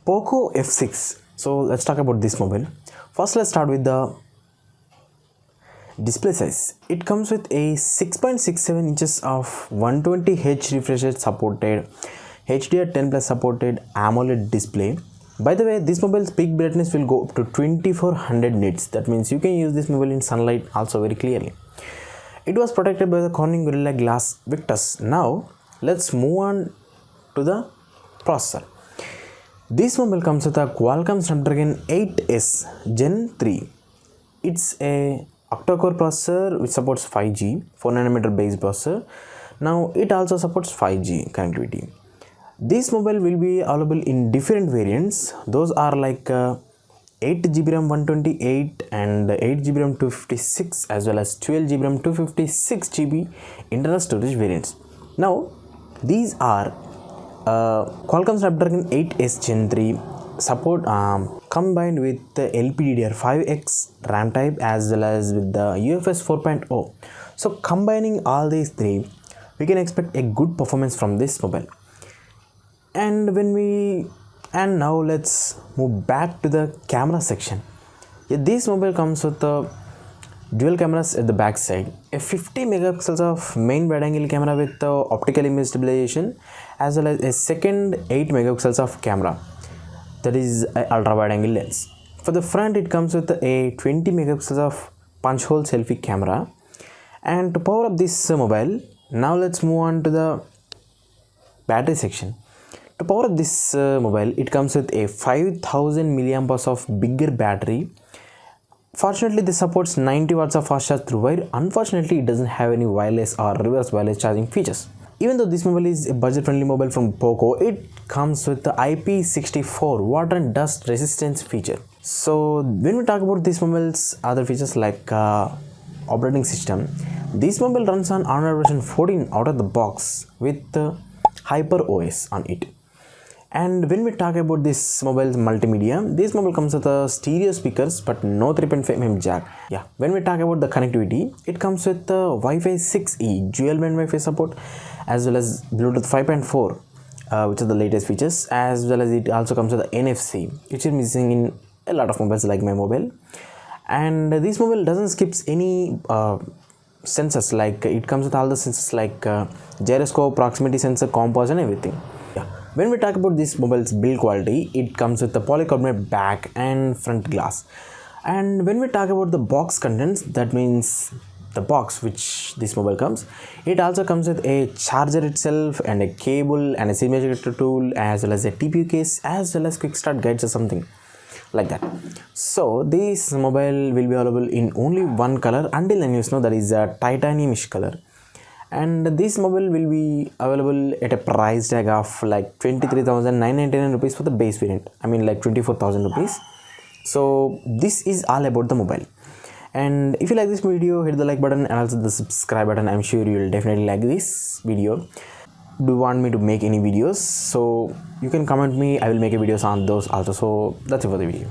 Poco F6. So let's talk about this mobile. First, let's start with the display size. It comes with a 6.67 inches of 120Hz refresh rate supported HDR10 plus supported AMOLED display. By the way, this mobile's peak brightness will go up to 2400 nits. That means you can use this mobile in sunlight also very clearly. It was protected by the Corning Gorilla Glass Victus. Now let's move on to the processor. This mobile comes with a Qualcomm Snapdragon 8S Gen 3. It's a octa-core processor which supports 5G, 4nm based processor. Now it also supports 5G connectivity. This mobile will be available in different variants. Those are like 8GB RAM 128 and 8GB RAM 256 as well as 12GB RAM 256GB internal storage variants. Now these are Qualcomm Snapdragon 8S Gen 3 support combined with the LPDDR5X RAM type as well as with the UFS 4.0. So combining all these three, we can expect a good performance from this mobile. And now let's move back to the camera section. This mobile comes with the dual cameras at the back side, a 50 megapixels of main wide angle camera with the optical image stabilization as well as a second 8 megapixels of camera, that is a ultra wide angle lens. For the front, it comes with a 20 megapixels of punch hole selfie camera. And to power up this mobile, now let's move on to the battery section. To power up this mobile, it comes with a 5000 mAh of bigger battery. Fortunately, this supports 90 watts of fast charge through wire. Unfortunately, it doesn't have any wireless or reverse wireless charging features. Even though this mobile is a budget-friendly mobile from Poco, it comes with the IP64 water and dust resistance feature. So when we talk about this mobile's other features like operating system, this mobile runs on Android version 14 out of the box with Hyper OS on it. And when we talk about this mobile's multimedia, this mobile comes with stereo speakers but no 3.5mm jack. When we talk about the connectivity, it comes with Wi-Fi 6E dual band Wi-Fi support as well as Bluetooth 5.4, which are the latest features, as well as it also comes with the NFC, which is missing in a lot of mobiles like my mobile. And this mobile doesn't skip any sensors, like it comes with all the sensors like gyroscope, proximity sensor, compass and everything. When we talk about this mobile's build quality, it comes with the polycarbonate back and front glass. And when we talk about the box contents, that means the box which this mobile comes, it also comes with a charger itself and a cable and a SIM ejector tool as well as a TPU case as well as quick start guides or something like that. So this mobile will be available in only one color until the news know, that is a titaniumish color. And this mobile will be available at a price tag of like 23,999 rupees for the base variant. I mean like 24,000 rupees. So this is all about the mobile. And if you like this video, hit the like button and also the subscribe button. I'm sure you will definitely like this video. Do you want me to make any videos? So you can comment me. I will make a videos on those also. So that's it for the video.